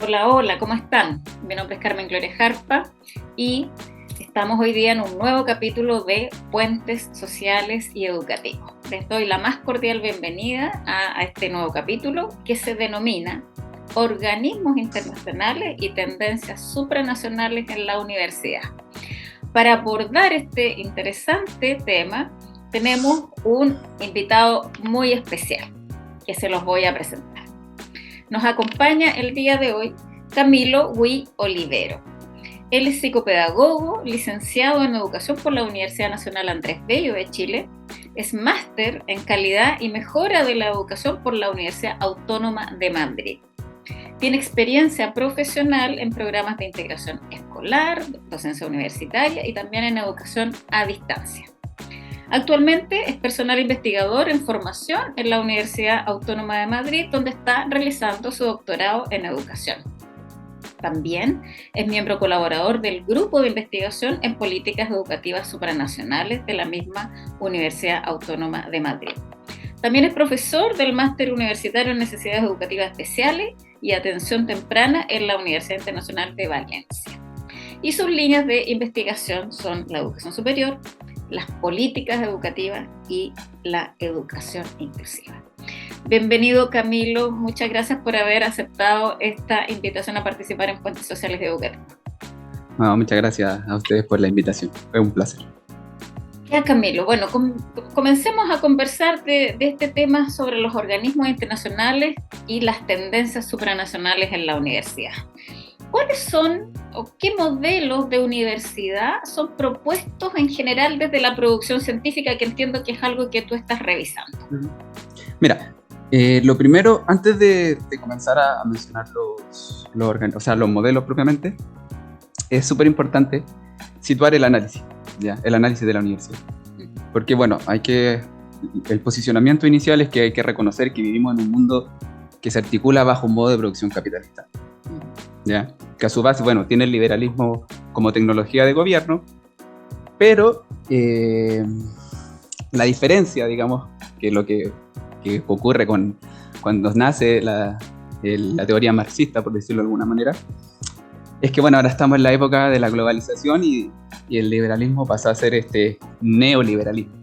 Hola, hola, ¿cómo están? Mi nombre es Carmen Gloria Jarpa y estamos hoy día en un nuevo capítulo de Puentes Sociales y Educativos. Les doy la más cordial bienvenida a este nuevo capítulo que se denomina Organismos Internacionales y Tendencias Supranacionales en la Universidad. Para abordar este interesante tema, tenemos un invitado muy especial que se los voy a presentar. Nos acompaña el día de hoy Camilo Huy Olivero. Él es psicopedagogo, licenciado en Educación por la Universidad Nacional Andrés Bello de Chile, es máster en Calidad y Mejora de la Educación por la Universidad Autónoma de Madrid. Tiene experiencia profesional en programas de integración escolar, docencia universitaria y también en educación a distancia. Actualmente es personal investigador en formación en la Universidad Autónoma de Madrid, donde está realizando su doctorado en educación. También es miembro colaborador del Grupo de Investigación en Políticas Educativas Supranacionales de la misma Universidad Autónoma de Madrid. También es profesor del Máster Universitario en Necesidades Educativas Especiales y Atención Temprana en la Universidad Internacional de Valencia. Y sus líneas de investigación son la educación superior, las políticas educativas y la educación inclusiva. Bienvenido, Camilo. Muchas gracias por haber aceptado esta invitación a participar en Puentes Sociales y Educativos. No, muchas gracias a ustedes por la invitación. Fue un placer. Ya, Camilo, bueno, comencemos a conversar de este tema sobre los organismos internacionales y las tendencias supranacionales en la universidad. ¿Cuáles son o qué modelos de universidad son propuestos en general desde la producción científica, que entiendo que es algo que tú estás revisando? Mira, lo primero, antes de comenzar a mencionar los modelos propiamente, es súper importante situar el análisis, ¿ya? El análisis de la universidad. Porque, bueno, el posicionamiento inicial es que hay que reconocer que vivimos en un mundo que se articula bajo un modo de producción capitalista, ¿ya? Que a su base, bueno, tiene el liberalismo como tecnología de gobierno, pero la diferencia, digamos, que lo que ocurre cuando nace la teoría marxista, por decirlo de alguna manera, es que, bueno, ahora estamos en la época de la globalización y el liberalismo pasó a ser este neoliberalismo.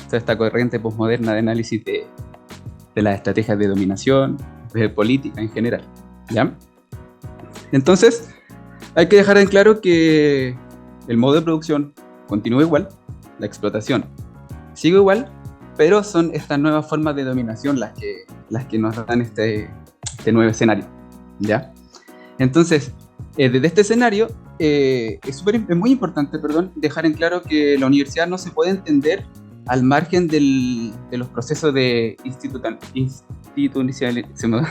O sea, esta corriente posmoderna de análisis de las estrategias de dominación, de política en general, ¿ya? Entonces, hay que dejar en claro que el modo de producción continúa igual, la explotación sigue igual, pero son estas nuevas formas de dominación las que nos dan este nuevo escenario, ¿ya? Entonces, desde este escenario, es muy importante, dejar en claro que la universidad no se puede entender al margen de los procesos de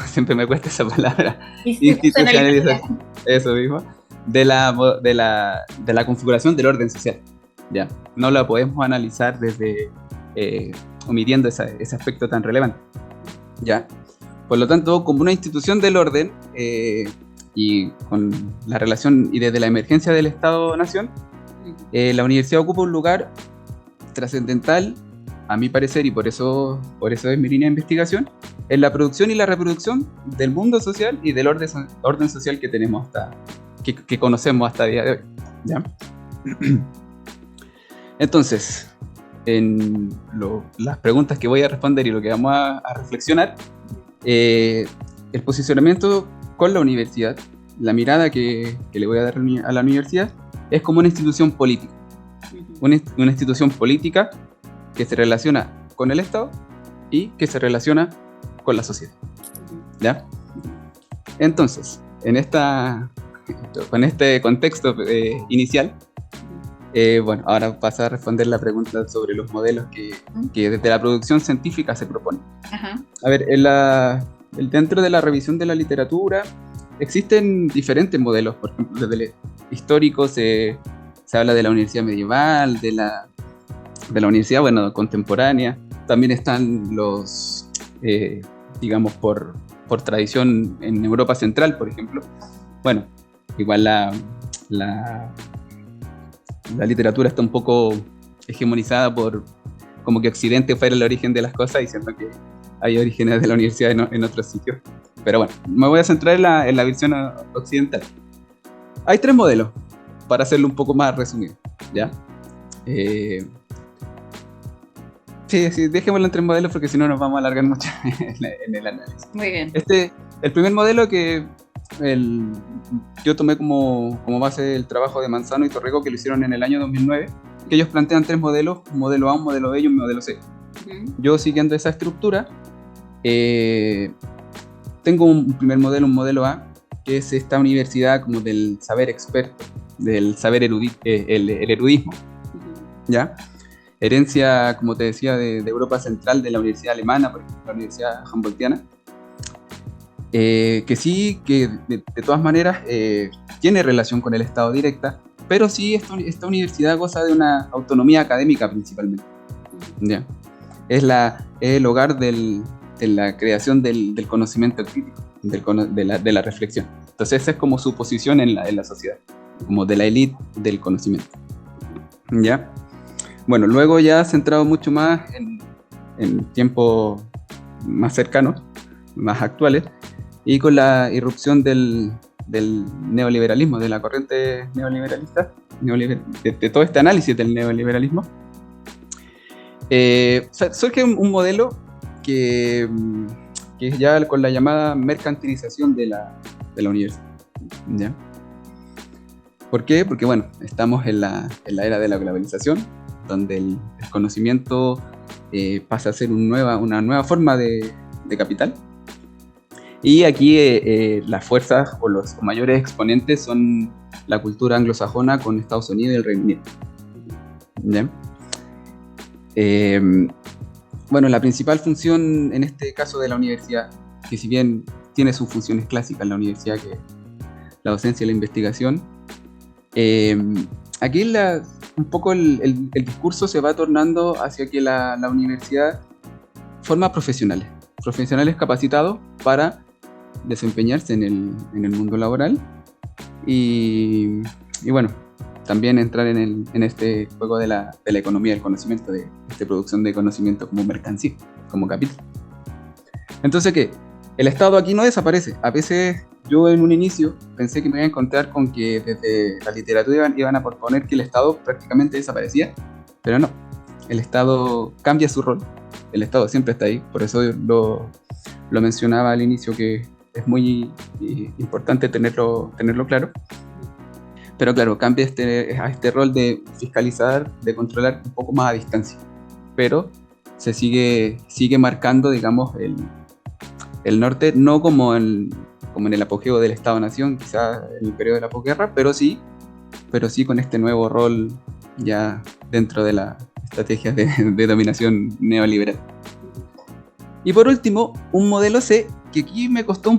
siempre me cuesta esa palabra, institucionalización, eso mismo, de la configuración del orden social, ¿ya? No la podemos analizar desde omitiendo ese aspecto tan relevante, ¿ya? Por lo tanto, como una institución del orden y con la relación y desde la emergencia del Estado-Nación, la universidad ocupa un lugar trascendental, a mi parecer, y por eso es mi línea de investigación, en la producción y la reproducción del mundo social y del orden social que tenemos que conocemos hasta el día de hoy, ¿ya? Entonces, en las preguntas que voy a responder y lo que vamos a reflexionar, el posicionamiento con la universidad, la mirada que le voy a dar a la universidad es como una institución política, una institución política que se relaciona con el Estado y que se relaciona con la sociedad, ¿ya? Entonces, con este contexto inicial, bueno, ahora paso a responder la pregunta sobre los modelos que desde la producción científica se proponen. Uh-huh. A ver, dentro de la revisión de la literatura existen diferentes modelos. Por ejemplo, desde el histórico se habla de la universidad medieval, de la universidad, bueno, contemporánea. También están los, digamos, por tradición en Europa Central, por ejemplo. Bueno, igual la literatura está un poco hegemonizada por como que Occidente fuera el origen de las cosas, diciendo que hay orígenes de la universidad en otros sitios. Pero bueno, me voy a centrar en la versión occidental. Hay 3 modelos, para hacerlo un poco más resumido, ¿ya? Sí, dejémoslo en 3 modelos porque si no nos vamos a alargar mucho en el análisis. Muy bien. El primer modelo que yo tomé como base el trabajo de Manzano y Torrego, que lo hicieron en el año 2009, que ellos plantean 3 modelos, un modelo A, un modelo B y un modelo C. Yo, siguiendo esa estructura, tengo un primer modelo, un modelo A, que es esta universidad como del saber experto, del saber el erudismo, ¿ya? Herencia, como te decía, de Europa Central, de la Universidad Alemana, por ejemplo, la Universidad Humboldtiana, que sí, que de todas maneras tiene relación con el Estado directa, pero sí esta universidad goza de una autonomía académica principalmente, ¿ya? Es el hogar de la creación del conocimiento crítico, de la reflexión. Entonces esa es como su posición en la sociedad, como de la élite del conocimiento, ¿ya? Bueno, luego ya centrado mucho más en tiempos más cercanos, más actuales, y con la irrupción del neoliberalismo, de la corriente neoliberalista, de todo este análisis del neoliberalismo, surge un modelo que es ya con la llamada mercantilización de la universidad, ¿ya? ¿Por qué? Porque bueno, estamos en la era de la globalización, donde el conocimiento pasa a ser una nueva forma de capital. Y aquí las fuerzas o los mayores exponentes son la cultura anglosajona con Estados Unidos y el Reino Unido, ¿ya? Bueno, la principal función en este caso de la universidad, que si bien tiene sus funciones clásicas en la universidad, que es la docencia y la investigación, aquí un poco el discurso se va tornando hacia que la universidad forma profesionales capacitados para desempeñarse en el mundo laboral y bueno, también entrar en este juego de la economía del conocimiento, de esta producción de conocimiento como mercancía, como capital. Entonces, ¿qué? El Estado aquí no desaparece. A veces yo en un inicio pensé que me iba a encontrar con que desde la literatura iban a proponer que el Estado prácticamente desaparecía, pero no. El Estado cambia su rol. El Estado siempre está ahí, por eso lo mencionaba al inicio, que es muy importante tenerlo claro. Pero claro, cambia a este rol de fiscalizar, de controlar un poco más a distancia. Pero se sigue marcando, digamos, el norte, no como en el apogeo del Estado-Nación, quizás en el periodo de la posguerra, pero sí con este nuevo rol ya dentro de la estrategia de dominación neoliberal. Y por último, un modelo C, que aquí me costó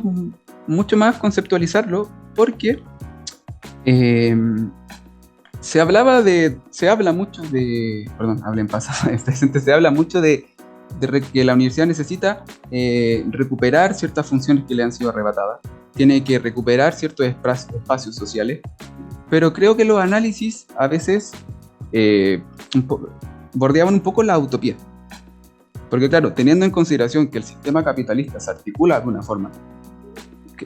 mucho más conceptualizarlo, porque se habla mucho de que la universidad necesita recuperar ciertas funciones que le han sido arrebatadas, tiene que recuperar ciertos espacios sociales, pero creo que los análisis a veces bordeaban un poco la utopía. Porque claro, teniendo en consideración que el sistema capitalista se articula de alguna forma,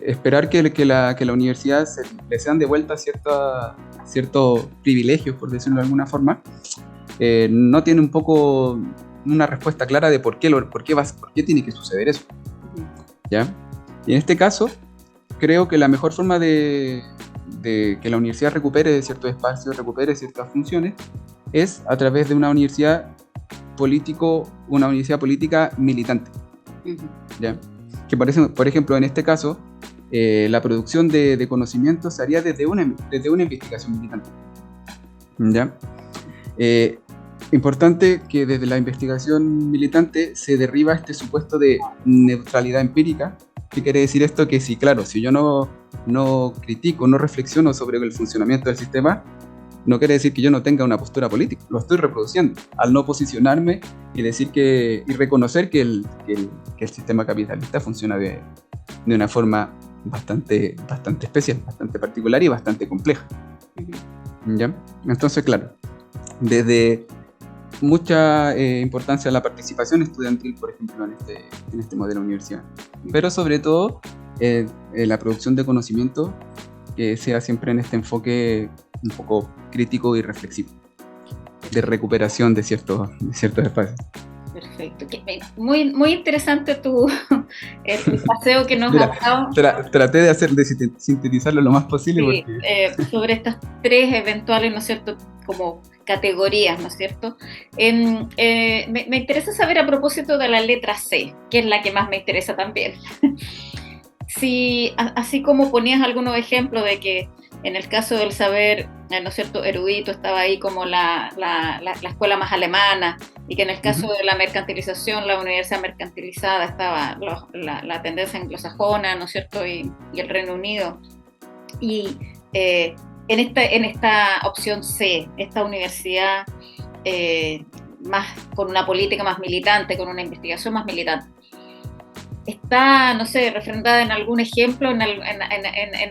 esperar que la universidad le sean devueltas ciertos privilegios, por decirlo de alguna forma, no tiene un poco una respuesta clara de por qué tiene que suceder eso, ¿ya? Y en este caso, creo que la mejor forma de que la universidad recupere ciertos espacios, recupere ciertas funciones, es a través de una universidad política militante, ¿ya? Que por ejemplo, en este caso, la producción de conocimiento se haría desde una investigación militante, ¿ya? Importante que desde la investigación militante se derriba este supuesto de neutralidad empírica. ¿Qué quiere decir esto? Que si yo no critico, no reflexiono sobre el funcionamiento del sistema, no quiere decir que yo no tenga una postura política. Lo estoy reproduciendo al no posicionarme y decir y reconocer que el sistema capitalista funciona de una forma bastante especial, bastante particular y bastante compleja, ¿ya? Entonces, claro, desde mucha importancia a la participación estudiantil, por ejemplo, en este modelo de universidad, pero sobre todo la producción de conocimiento que sea siempre en este enfoque un poco crítico y reflexivo, de recuperación de ciertos espacios. Perfecto. Muy, muy interesante tu paseo que nos has dado. Traté de sintetizarlo lo más posible. Sí, porque... sobre estas tres eventuales, ¿no es cierto?, como categorías, ¿no es cierto? Me interesa saber a propósito de la letra C, que es la que más me interesa también. Si, así como ponías algunos ejemplos de que en el caso del saber, ¿no es cierto?, erudito, estaba ahí como la escuela más alemana, y que en el caso de la mercantilización, la universidad mercantilizada, estaba la tendencia anglosajona, ¿no es cierto?, y el Reino Unido. Y en esta opción C, esta universidad con una política más militante, con una investigación más militante, ¿está, no sé, refrendada en algún ejemplo, en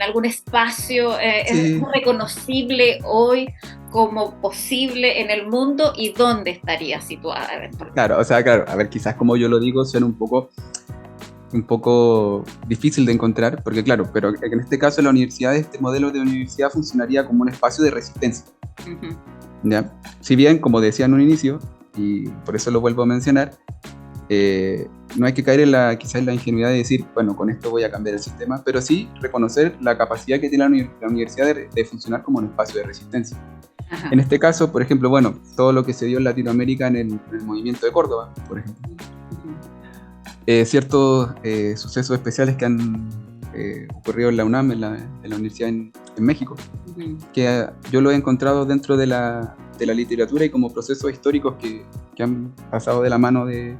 algún espacio? Sí. ¿Es reconocible hoy como posible en el mundo? ¿Y dónde estaría situada eventualmente? Claro, a ver, quizás como yo lo digo, suena un poco difícil de encontrar, porque claro, pero en este caso la universidad, este modelo de universidad funcionaría como un espacio de resistencia. Uh-huh. ¿Ya? Si bien, como decía en un inicio, y por eso lo vuelvo a mencionar, no hay que caer quizás en la ingenuidad de decir, bueno, con esto voy a cambiar el sistema, pero sí reconocer la capacidad que tiene la universidad de funcionar como un espacio de resistencia. Ajá. En este caso, por ejemplo, bueno, todo lo que se dio en Latinoamérica en el movimiento de Córdoba, por ejemplo. Uh-huh. Ciertos sucesos especiales que han ocurrido en la UNAM, en la universidad en México, uh-huh, que yo lo he encontrado dentro de la literatura y como procesos históricos que han pasado de la mano del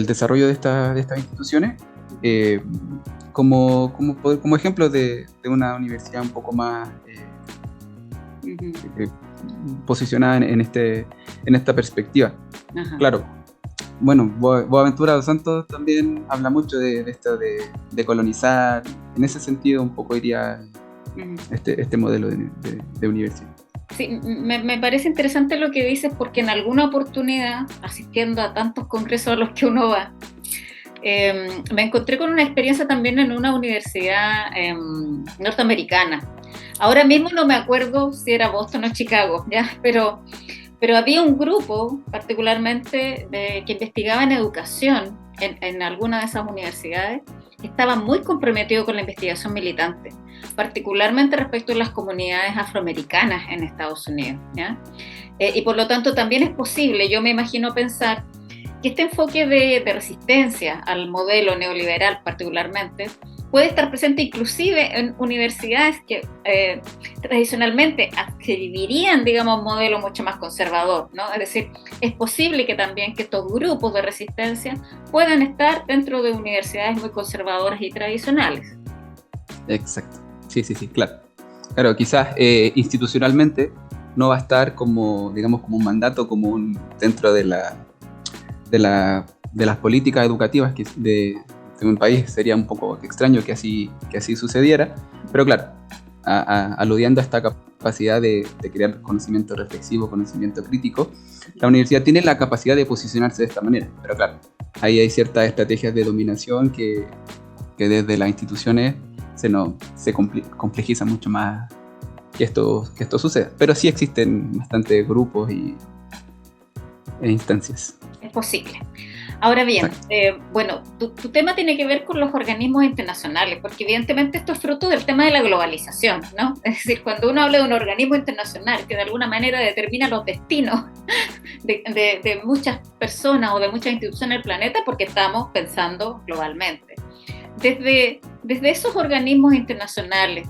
desarrollo de estas instituciones, como ejemplo de una universidad un poco más posicionada en esta perspectiva. Ajá. Claro, bueno, Boaventura dos Santos también habla mucho de esto de colonizar. En ese sentido un poco iría este modelo de universidad. Sí, me parece interesante lo que dices, porque en alguna oportunidad, asistiendo a tantos congresos a los que uno va, me encontré con una experiencia también en una universidad norteamericana. Ahora mismo no me acuerdo si era Boston o Chicago, ¿ya? Pero había un grupo particularmente que investigaba en educación en alguna de esas universidades, que estaba muy comprometido con la investigación militante, particularmente respecto a las comunidades afroamericanas en Estados Unidos, ¿ya? Y por lo tanto también es posible, yo me imagino pensar, que este enfoque de resistencia al modelo neoliberal particularmente puede estar presente inclusive en universidades que tradicionalmente adquirirían, digamos, un modelo mucho más conservador, ¿no? Es decir, es posible que también que estos grupos de resistencia puedan estar dentro de universidades muy conservadoras y tradicionales. Exacto, sí, claro. Claro, quizás institucionalmente no va a estar como, digamos, como un mandato común dentro de las políticas educativas de un país. Sería un poco extraño que así sucediera, pero claro, aludiendo a esta capacidad de crear conocimiento reflexivo, conocimiento crítico, la universidad tiene la capacidad de posicionarse de esta manera, pero claro, ahí hay ciertas estrategias de dominación que desde las instituciones se complejiza mucho más que esto suceda, pero sí existen bastantes grupos e instancias. Es posible. Ahora bien, bueno, tu tema tiene que ver con los organismos internacionales, porque evidentemente esto es fruto del tema de la globalización, ¿no? Es decir, cuando uno habla de un organismo internacional que de alguna manera determina los destinos de muchas personas o de muchas instituciones del planeta, porque estamos pensando globalmente. Desde esos organismos internacionales,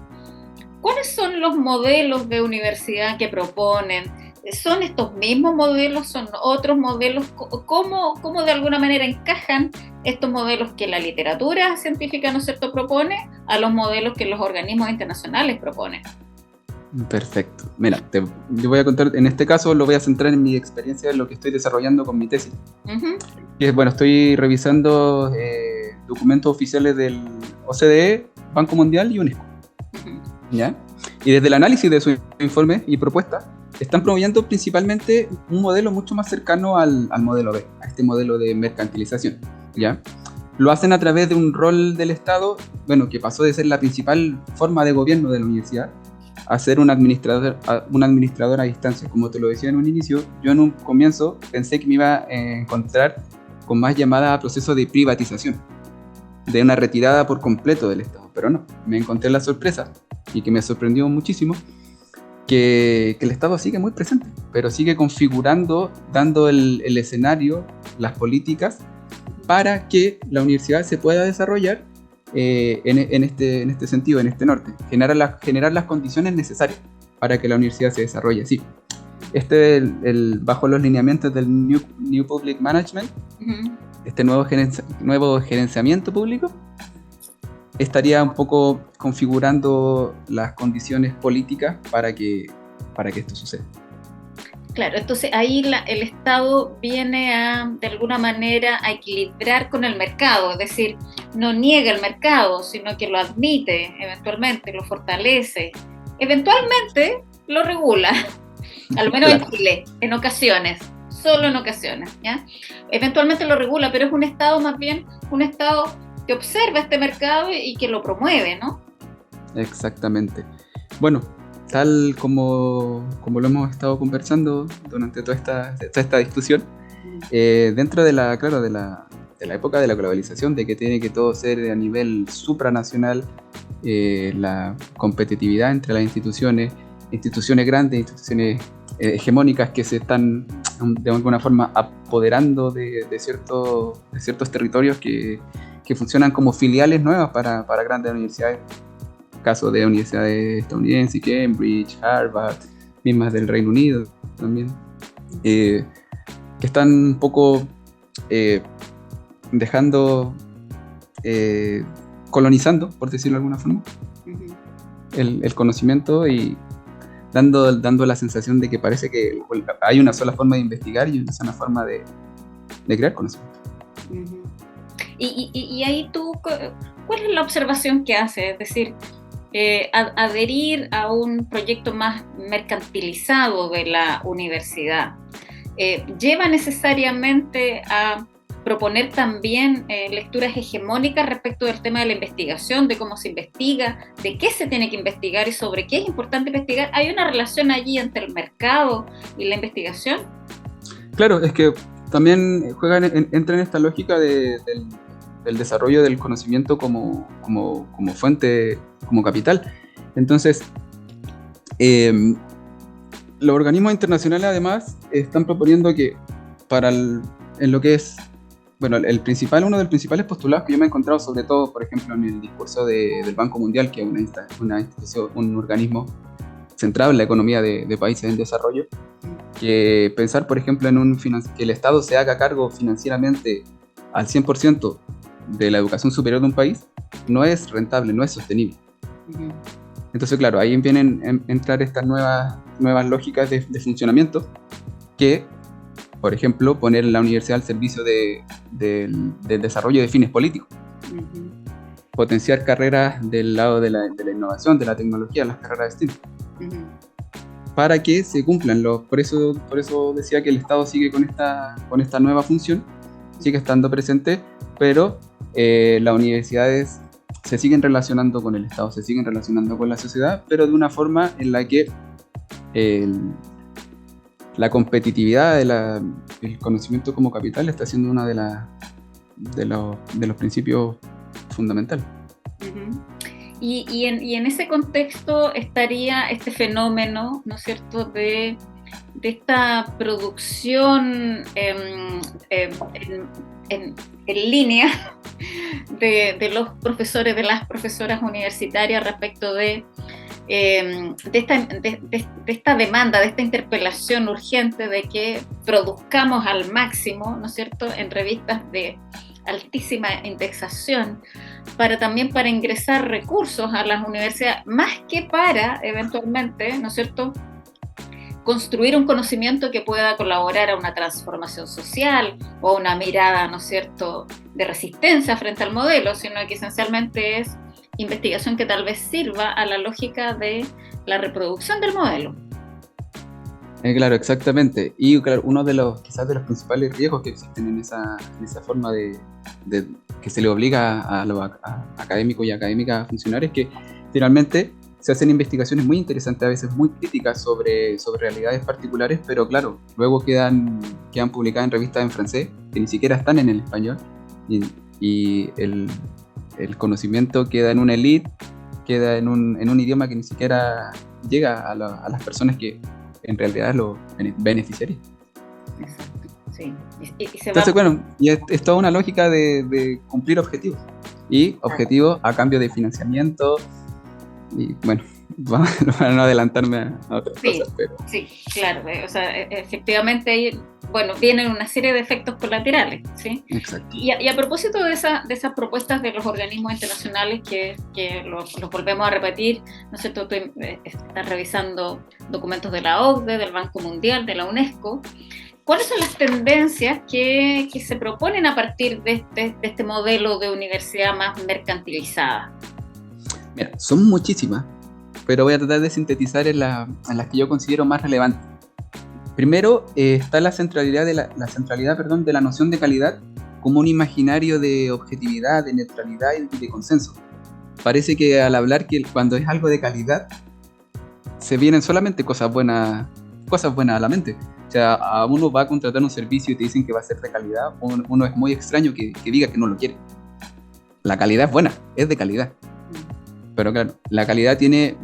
¿cuáles son los modelos de universidad que proponen? ¿Son estos mismos modelos? ¿Son otros modelos? ¿Cómo de alguna manera encajan estos modelos que la literatura científica, ¿no es cierto?, propone a los modelos que los organismos internacionales proponen? Perfecto. Mira, yo voy a contar, en este caso lo voy a centrar en mi experiencia, en lo que estoy desarrollando con mi tesis. Uh-huh. Y es, bueno, estoy revisando documentos oficiales del OCDE, Banco Mundial y UNESCO. Uh-huh. ¿Ya? Y desde el análisis de sus informes y propuestas, están promoviendo principalmente un modelo mucho más cercano al modelo B, a este modelo de mercantilización, ¿ya? lo hacen a través de un rol del Estado, bueno, que pasó de ser la principal forma de gobierno de la universidad a ser un administrador a distancia. Como te lo decía en un inicio, yo en un comienzo pensé que me iba a encontrar con más llamada a proceso de privatización, de una retirada por completo del Estado, pero no, me encontré la sorpresa, y que me sorprendió muchísimo, que el Estado sigue muy presente, pero sigue configurando, dando el escenario, las políticas, para que la universidad se pueda desarrollar en este sentido, en este norte, generar las condiciones necesarias para que la universidad se desarrolle así. Bajo los lineamientos del New Public Management, este nuevo gerenciamiento público, estaría un poco configurando las condiciones políticas para que esto suceda. Claro, entonces ahí el Estado viene de alguna manera a equilibrar con el mercado, es decir, no niega el mercado, sino que lo admite, eventualmente lo fortalece, eventualmente lo regula, al menos claro. En Chile, en ocasiones, solo en ocasiones, ¿ya? Eventualmente lo regula, pero es un Estado más bien, un Estado que observa este mercado y que lo promueve, ¿no? Exactamente. Bueno, tal como lo hemos estado conversando durante toda esta discusión, dentro de la época de la globalización, de que tiene que todo ser a nivel supranacional, la competitividad entre las instituciones grandes, instituciones hegemónicas que se están de alguna forma apoderando de ciertos territorios que funcionan como filiales nuevas para grandes universidades. Caso de universidades estadounidenses, Cambridge, Harvard, mismas del Reino Unido también, que están un poco colonizando, por decirlo de alguna forma, el conocimiento y dando la sensación de que parece que hay una sola forma de investigar y una sola forma de crear conocimiento. Y ahí tú, ¿cuál es la observación que haces? Es decir, adherir a un proyecto más mercantilizado de la universidad lleva necesariamente a proponer también lecturas hegemónicas respecto del tema de la investigación, de cómo se investiga, de qué se tiene que investigar y sobre qué es importante investigar. ¿Hay una relación allí entre el mercado y la investigación? Claro, es que también entra en esta lógica del desarrollo del conocimiento como fuente, como capital. Entonces, los organismos internacionales además están proponiendo que en lo que es, bueno, uno de los principales postulados que yo me he encontrado, sobre todo, por ejemplo, en el discurso del Banco Mundial, que es una institución, un organismo centrado en la economía de países en desarrollo, que pensar, por ejemplo, que el Estado se haga cargo financieramente al 100% de la educación superior de un país, no es rentable, no es sostenible. Entonces, claro, ahí vienen a entrar estas nuevas lógicas de funcionamiento que, por ejemplo, poner la universidad al servicio del desarrollo de fines políticos. Potenciar carreras del lado de la innovación, de la tecnología, las carreras de STEM. Para que se cumplan por eso decía que el Estado sigue con esta nueva función, sigue estando presente, pero las universidades se siguen relacionando con el Estado, se siguen relacionando con la sociedad, pero de una forma en la que la competitividad del conocimiento como capital está siendo uno de los principios fundamentales. Y en ese contexto estaría este fenómeno, ¿no es cierto?, de esta producción en línea de los profesores, de las profesoras universitarias respecto de esta demanda, de esta interpelación urgente de que produzcamos al máximo, ¿no es cierto?, en revistas de altísima indexación, para ingresar recursos a las universidades, más que para eventualmente, ¿no es cierto?, construir un conocimiento que pueda colaborar a una transformación social o una mirada, ¿no es cierto?, de resistencia frente al modelo, sino que esencialmente es investigación que tal vez sirva a la lógica de la reproducción del modelo. Claro, exactamente. Y claro, uno de los, quizás de los principales riesgos que existen en esa forma de que se le obliga a los académicos y académicas a funcionar es que finalmente se hacen investigaciones muy interesantes, a veces muy críticas sobre realidades particulares, pero claro, luego quedan publicadas en revistas en francés que ni siquiera están en el español y el conocimiento queda en una elite, queda en un idioma que ni siquiera llega a las personas que en realidad los beneficiarios. Exacto, sí. Y se Entonces, va... bueno, y es toda una lógica de cumplir objetivos. Y objetivos a cambio de financiamiento. Y bueno, para no adelantarme a otras cosas. Pero... Sí, claro. O sea, efectivamente, bueno, vienen una serie de efectos colaterales, ¿sí? Exacto. Y a propósito de esas propuestas de los organismos internacionales que los volvemos a repetir, no sé, tú estás revisando documentos de la OCDE, del Banco Mundial, de la UNESCO. ¿Cuáles son las tendencias que se proponen a partir de este modelo de universidad más mercantilizada? Mira, son muchísimas, pero voy a tratar de sintetizar en las que yo considero más relevantes. Primero, está la centralidad, de la noción de calidad como un imaginario de objetividad, de neutralidad y de consenso. Parece que al hablar que cuando es algo de calidad, se vienen solamente cosas buenas a la mente. O sea, a uno va a contratar un servicio y te dicen que va a ser de calidad, uno es muy extraño que diga que no lo quiere. La calidad es buena, es de calidad. Pero claro, la calidad tiene,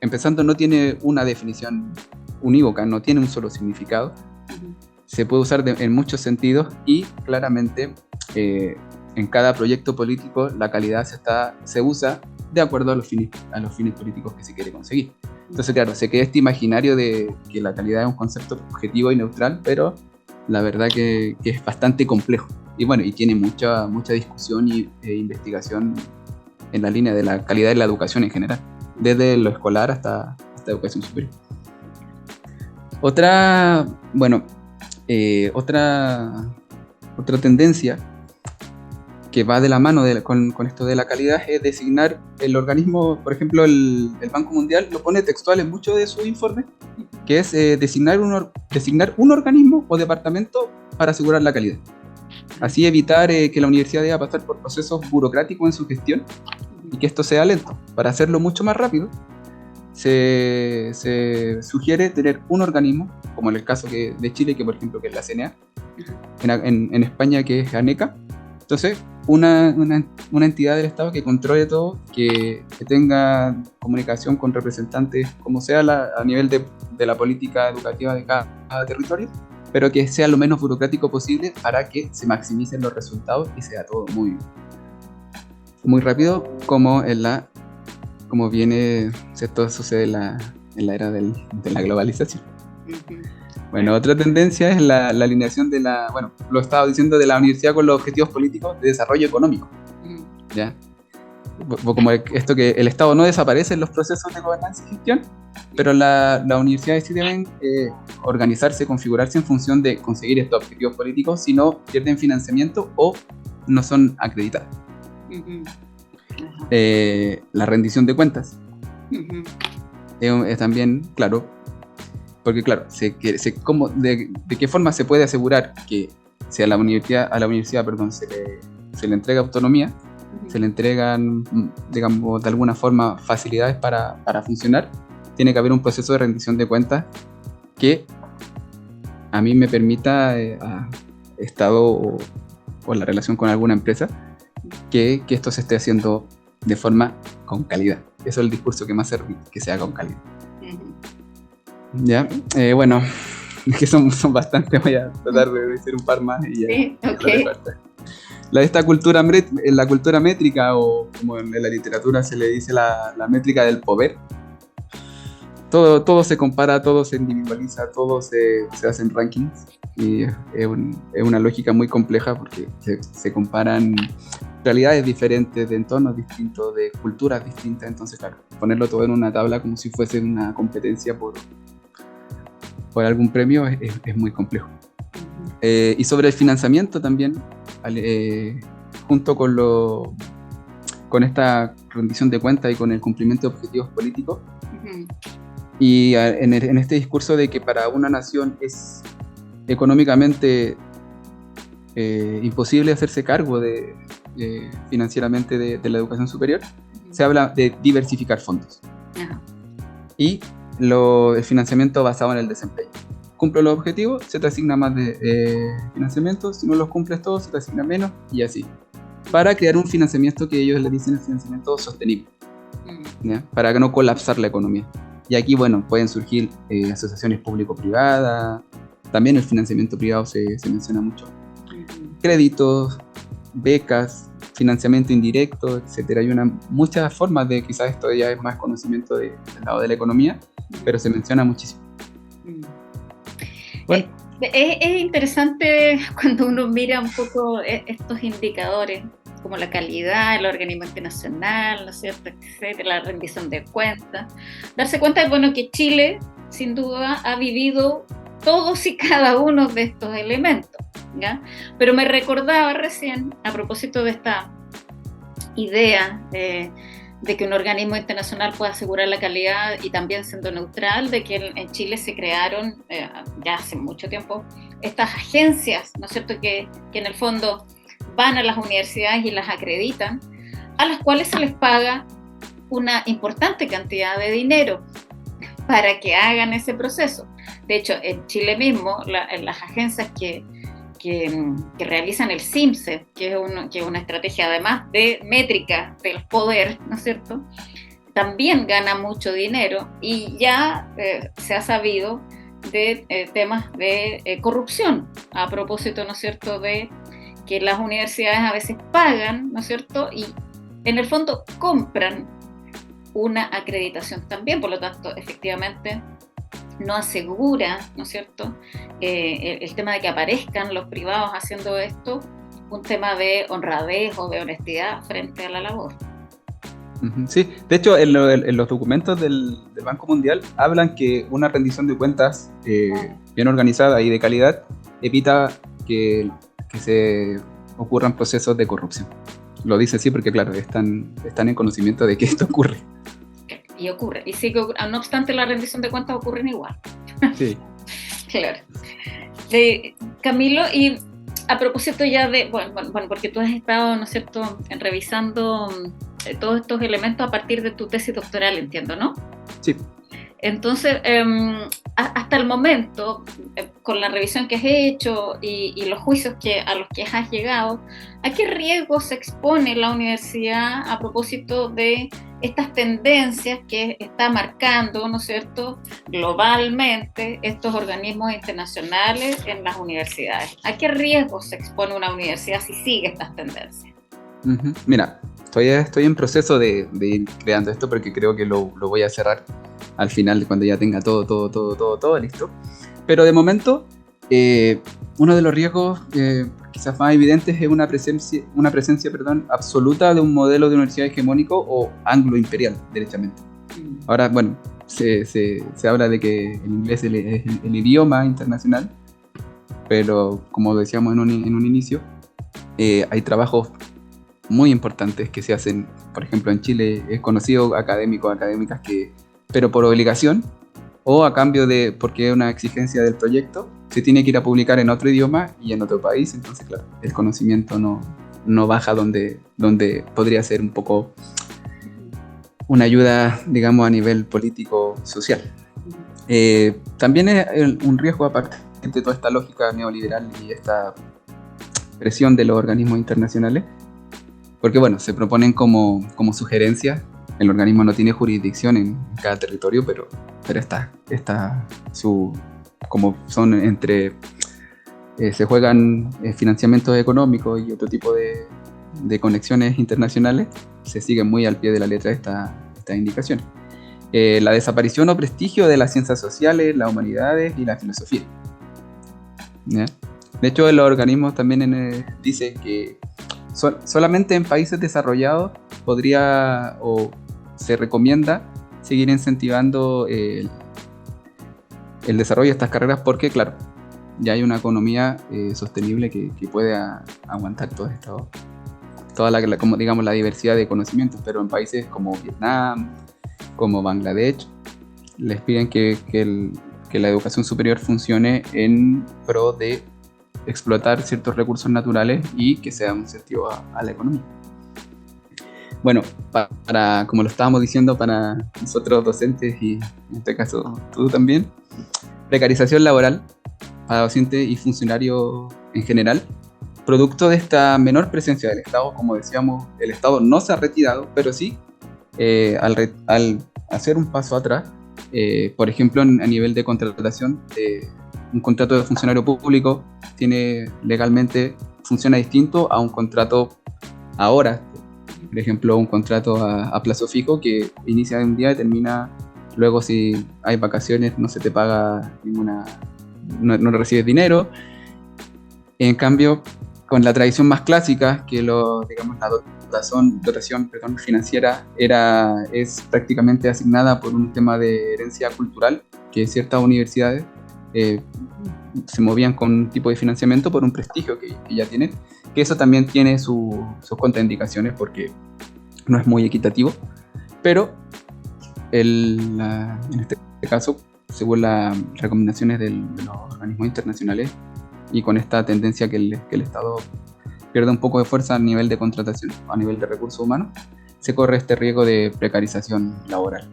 empezando, no tiene una definición unívoca, no tiene un solo significado. Se puede usar en muchos sentidos y claramente en cada proyecto político la calidad se usa de acuerdo a los fines políticos que se quiere conseguir. Entonces, claro, se queda este imaginario de que la calidad es un concepto objetivo y neutral, pero la verdad que es bastante complejo. Y bueno, y tiene mucha discusión e investigación en la línea de la calidad de la educación en general, desde lo escolar hasta educación superior. Otra tendencia que va de la mano con esto de la calidad es designar el organismo, por ejemplo, el Banco Mundial lo pone textual en muchos de sus informes, que es designar un organismo o departamento para asegurar la calidad. Así evitar que la universidad deba pasar por procesos burocráticos en su gestión y que esto sea lento. Para hacerlo mucho más rápido, se sugiere tener un organismo, como en el caso de Chile, que por ejemplo que es la CNA, en España que es ANECA. Entonces, una entidad del Estado que controle todo, que tenga comunicación con representantes, como sea a nivel de la política educativa de cada territorio, pero que sea lo menos burocrático posible para que se maximicen los resultados y sea todo muy rápido, como viene, esto sucede en la era de la globalización. Bueno, otra tendencia es la alineación lo estaba diciendo, de la universidad con los objetivos políticos de desarrollo económico. ¿Ya? Como esto que el Estado no desaparece en los procesos de gobernanza y gestión, pero las universidades sí deben organizarse, configurarse en función de conseguir estos objetivos políticos, si no pierden financiamiento o no son acreditadas. La rendición de cuentas es también, claro, porque claro, ¿de qué forma se puede asegurar que si a la universidad se le entrega autonomía, se le entregan, digamos, de alguna forma facilidades para funcionar? Tiene que haber un proceso de rendición de cuentas que a mí me permita, a Estado o la relación con alguna empresa, que esto se esté haciendo de forma con calidad. Eso es el discurso que más sirve, que sea con calidad. ¿Ya? Bueno, es que son bastantes, voy a tratar de decir un par más y ya. Sí, okay. Esta cultura métrica, o como en la literatura se le dice la métrica del poder. Todo se compara, todo se individualiza, todo se hace en rankings, y es una lógica muy compleja porque se comparan realidades diferentes, de entornos distintos, de culturas distintas. Entonces, claro, ponerlo todo en una tabla como si fuese una competencia por algún premio es muy complejo. Y sobre el financiamiento también, junto con esta rendición de cuentas y con el cumplimiento de objetivos políticos, Y en este discurso de que para una nación es económicamente imposible hacerse cargo financieramente de la educación superior, se habla de diversificar fondos. Ajá. Y el financiamiento basado en el desempeño. Cumple los objetivos, se te asigna más de financiamiento, si no los cumples todos, se te asigna menos, y así. Para crear un financiamiento que ellos le dicen el financiamiento sostenible, ¿ya? Para que no colapsar la economía. Y aquí, bueno, pueden surgir asociaciones público-privadas, también el financiamiento privado se menciona mucho. Créditos, becas, financiamiento indirecto, etcétera. Hay muchas formas de, quizás esto ya es más conocimiento del lado de la economía, pero se menciona muchísimo. Bueno. Es interesante cuando uno mira un poco estos indicadores, como la calidad, el organismo internacional, ¿no es cierto?, etcétera, la rendición de cuentas, darse cuenta de, bueno, que Chile, sin duda, ha vivido todos y cada uno de estos elementos, ¿ya? Pero me recordaba recién, a propósito de esta idea de que un organismo internacional pueda asegurar la calidad y también siendo neutral, de que en Chile se crearon ya hace mucho tiempo estas agencias, ¿no es cierto?, que en el fondo van a las universidades y las acreditan, a las cuales se les paga una importante cantidad de dinero para que hagan ese proceso. De hecho, en Chile mismo, en las agencias que realizan el CIMSE, que es una estrategia además de métrica del poder, ¿no es cierto?, también gana mucho dinero y ya se ha sabido de temas de corrupción, a propósito, ¿no es cierto?, de que las universidades a veces pagan, ¿no es cierto?, y en el fondo compran una acreditación también, por lo tanto, efectivamente, no asegura, ¿no es cierto?, el tema de que aparezcan los privados haciendo esto, un tema de honradez o de honestidad frente a la labor. Sí, de hecho, en los documentos del Banco Mundial hablan que una rendición de cuentas bien organizada y de calidad evita que se ocurran procesos de corrupción. Lo dice así porque, claro, están en conocimiento de que esto ocurre. Y ocurre, y sí que no obstante la rendición de cuentas ocurren igual. Sí. Claro. Camilo, y a propósito ya de, bueno, porque tú has estado, ¿no es cierto?, revisando todos estos elementos a partir de tu tesis doctoral, entiendo, ¿no? Sí. Entonces, hasta el momento, con la revisión que has hecho y los juicios a los que has llegado, ¿a qué riesgos se expone la universidad a propósito de estas tendencias que está marcando, ¿no es cierto?, globalmente estos organismos internacionales en las universidades? ¿A qué riesgos se expone una universidad si sigue estas tendencias? Mira, estoy en proceso de ir creando esto porque creo que lo voy a cerrar al final cuando ya tenga todo listo. Pero de momento, uno de los riesgos quizás más evidentes es una presencia absoluta de un modelo de universidad hegemónico o anglo-imperial, derechamente. Ahora, bueno, se habla de que el inglés es el idioma internacional, pero como decíamos en un inicio, hay trabajos muy importantes que se hacen, por ejemplo, en Chile es conocido académicas que, pero por obligación o a cambio de, porque es una exigencia del proyecto, se tiene que ir a publicar en otro idioma y en otro país, entonces claro, el conocimiento no baja donde podría ser un poco una ayuda, digamos, a nivel político-social. También es un riesgo aparte de toda esta lógica neoliberal y esta presión de los organismos internacionales, porque bueno, se proponen como sugerencias. El organismo no tiene jurisdicción en cada territorio, pero está como son se juegan financiamientos económicos y otro tipo de conexiones internacionales, se siguen muy al pie de la letra estas indicaciones. La desaparición o prestigio de las ciencias sociales, las humanidades y la filosofía. ¿Ya? De hecho, los organismos también dicen que solamente en países desarrollados podría o se recomienda seguir incentivando el desarrollo de estas carreras porque, claro, ya hay una economía sostenible que puede aguantar todo esto, como digamos la diversidad de conocimientos, pero en países como Vietnam, como Bangladesh, les piden que la educación superior funcione en pro de explotar ciertos recursos naturales y que sea un incentivo a la economía. Bueno, como lo estábamos diciendo, para nosotros docentes y en este caso tú también, precarización laboral para docentes y funcionarios en general, producto de esta menor presencia del Estado. Como decíamos, el Estado no se ha retirado, pero sí, al hacer un paso atrás, por ejemplo, a nivel de contratación, un contrato de funcionario público legalmente funciona distinto a un contrato a horas. Por ejemplo, un contrato a plazo fijo que inicia un día y termina luego. Si hay vacaciones no se te paga no recibes dinero. En cambio, con la tradición más clásica, que la dotación financiera es prácticamente asignada por un tema de herencia cultural, que ciertas universidades se movían con un tipo de financiamiento por un prestigio que ya tienen, que eso también tiene sus contraindicaciones porque no es muy equitativo, pero en este caso, según las recomendaciones de los organismos internacionales y con esta tendencia que el Estado pierde un poco de fuerza a nivel de contratación, a nivel de recursos humanos, se corre este riesgo de precarización laboral.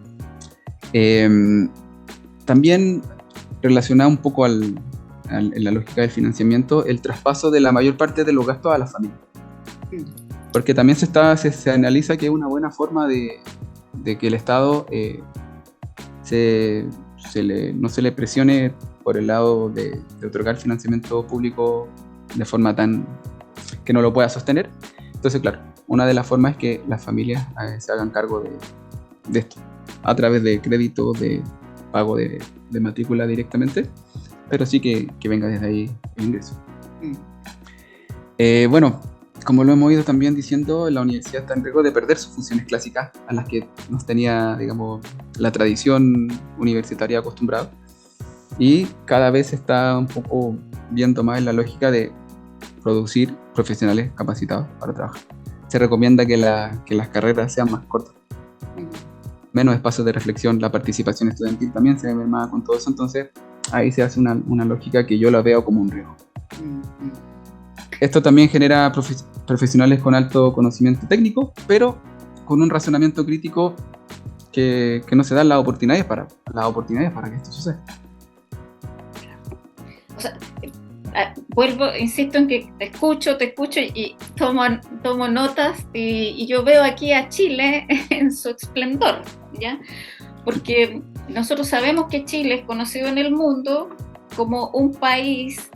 También relacionado un poco en la lógica del financiamiento, el traspaso de la mayor parte de los gastos a la familia. Porque también se analiza que es una buena forma de que el Estado no se le presione por el lado de otorgar financiamiento público de forma tan que no lo pueda sostener. Entonces, claro, una de las formas es que las familias se hagan cargo de esto a través de créditos, de pago de matrícula directamente, pero sí que venga desde ahí el ingreso. Bueno, como lo hemos ido también diciendo, la universidad está en riesgo de perder sus funciones clásicas a las que nos tenía, digamos, la tradición universitaria acostumbrada, y cada vez se está un poco viendo más en la lógica de producir profesionales capacitados para trabajar. Se recomienda que las carreras sean más cortas, menos espacios de reflexión, la participación estudiantil también se ve más con todo eso. Entonces ahí se hace una lógica que yo la veo como un riesgo. Esto también genera profesionales con alto conocimiento técnico, pero con un razonamiento crítico que no se dan las oportunidades para que esto suceda. O sea, insisto en que te escucho y tomo notas, y yo veo aquí a Chile en su esplendor, ¿ya? Porque nosotros sabemos que Chile es conocido en el mundo como un país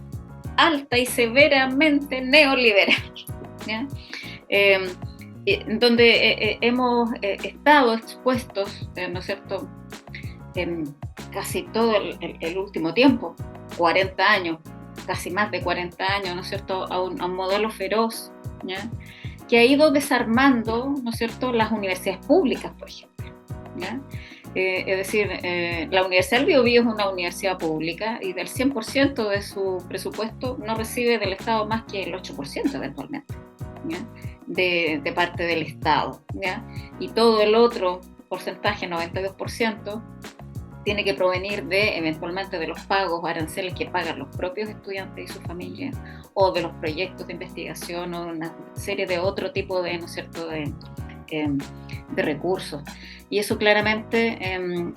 alta y severamente neoliberal, ¿ya? Donde hemos estado expuestos, ¿no es cierto?, en casi todo el último tiempo, 40 años, casi más de 40 años, ¿no es cierto?, a un modelo feroz, ¿ya?, que ha ido desarmando, ¿no es cierto?, las universidades públicas, por ejemplo, ¿ya? Es decir, la Universidad del Biobío es una universidad pública y del 100% de su presupuesto no recibe del Estado más que el 8% eventualmente, ¿ya?, de parte del Estado, ¿ya? Y todo el otro porcentaje, 92%, tiene que provenir eventualmente de los pagos aranceles que pagan los propios estudiantes y sus familias, o de los proyectos de investigación, o una serie de otro tipo de, ¿no es cierto?, de recursos. Y eso claramente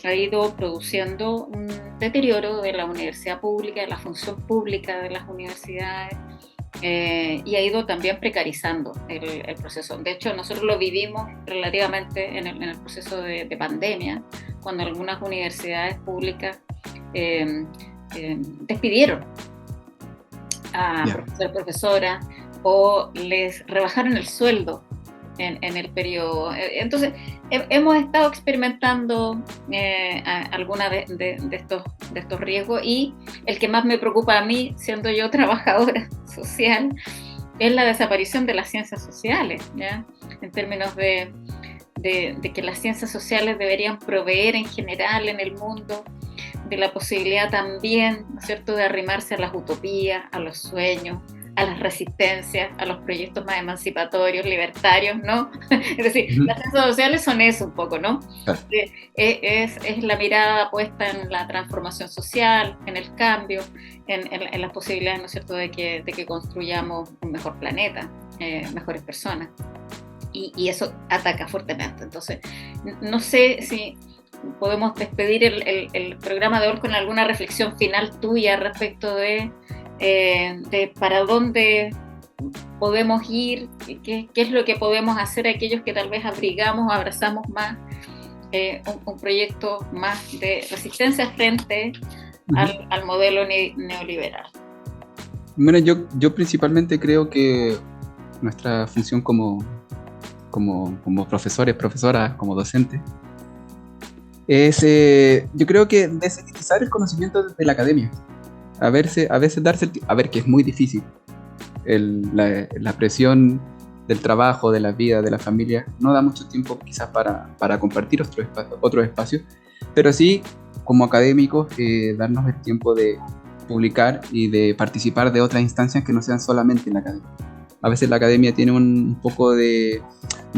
ha ido produciendo un deterioro de la universidad pública, de la función pública de las universidades, y ha ido también precarizando el proceso. De hecho, nosotros lo vivimos relativamente en el proceso de pandemia, cuando algunas universidades públicas despidieron a profesoras o les rebajaron el sueldo en el periodo. Entonces, hemos estado experimentando alguna de estos riesgos, y el que más me preocupa a mí, siendo yo trabajadora social, es la desaparición de las ciencias sociales, ¿ya? En términos de que las ciencias sociales deberían proveer en general en el mundo de la posibilidad también, ¿no es cierto?, de arrimarse a las utopías, a los sueños, a las resistencias, a los proyectos más emancipatorios, libertarios, ¿no? Es decir, las ciencias sociales son eso un poco, ¿no? Claro. Es la mirada puesta en la transformación social, en el cambio, en las posibilidades, ¿no es cierto?, de que construyamos un mejor planeta, mejores personas. Y eso ataca fuertemente. Entonces, no sé si podemos despedir el programa de hoy con alguna reflexión final tuya respecto de para dónde podemos ir, qué es lo que podemos hacer aquellos que tal vez abrigamos o abrazamos más un proyecto más de resistencia frente al modelo neoliberal. Bueno, yo principalmente creo que nuestra función como profesores, profesoras, como docentes, es, yo creo que desetiquizar el conocimiento de la academia. A veces darse a ver que es muy difícil. La presión del trabajo, de la vida, de la familia, no da mucho tiempo quizás para compartir otros espacios, pero sí, como académicos, darnos el tiempo de publicar y de participar de otras instancias que no sean solamente en la academia. A veces la academia tiene un poco de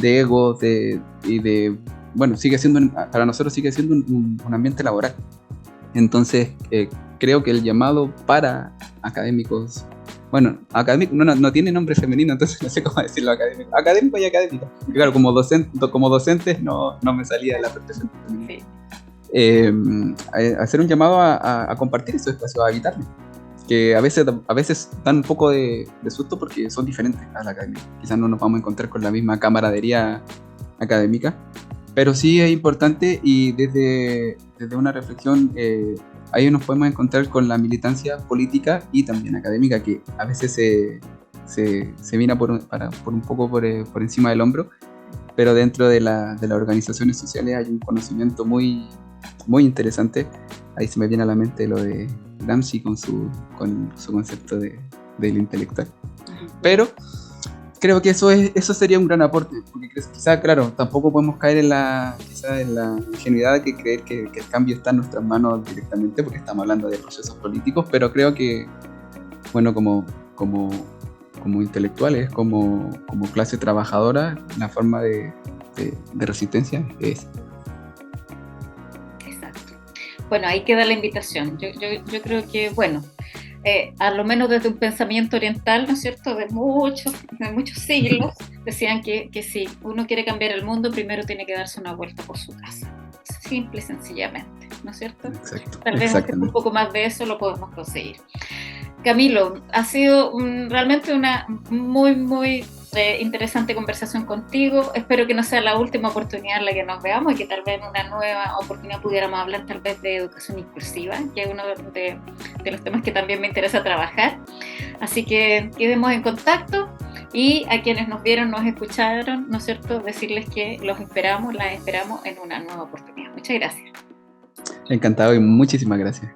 ego bueno, para nosotros sigue siendo un ambiente laboral. Entonces, creo que el llamado para académicos, bueno, académico no tiene nombre femenino, entonces no sé cómo decirlo, académico y académica. Claro, como docentes no me salía la perfección femenina. Hacer un llamado a compartir esos espacios, a evitarlos, que a veces dan un poco de susto porque son diferentes a la academia. Quizás no nos vamos a encontrar con la misma camaradería académica, pero sí es importante, y desde una reflexión ahí nos podemos encontrar con la militancia política y también académica, que a veces se mira por un poco por encima del hombro, pero dentro de las organizaciones sociales hay un conocimiento muy, muy interesante. Ahí se me viene a la mente lo de Gramsci con su concepto del intelectual. Pero creo que eso sería un gran aporte, porque quizá, claro, tampoco podemos caer en la ingenuidad de creer que el cambio está en nuestras manos directamente, porque estamos hablando de procesos políticos, pero creo que, bueno, como intelectuales, como clase trabajadora, la forma de resistencia es. Exacto. Bueno, ahí queda la invitación. Yo creo que, bueno, a lo menos desde un pensamiento oriental, ¿no es cierto?, de muchos siglos, decían que si uno quiere cambiar el mundo, primero tiene que darse una vuelta por su casa. Simple y sencillamente, ¿no es cierto? Exacto. Tal vez un poco más de eso lo podemos conseguir. Camilo, ha sido realmente una muy, muy interesante conversación contigo. Espero que no sea la última oportunidad en la que nos veamos y que tal vez en una nueva oportunidad pudiéramos hablar tal vez de educación inclusiva, que es uno de los temas que también me interesa trabajar. Así que quedemos en contacto, y a quienes nos vieron, nos escucharon, ¿no es cierto?, decirles que las esperamos en una nueva oportunidad. Muchas gracias. Encantado y muchísimas gracias.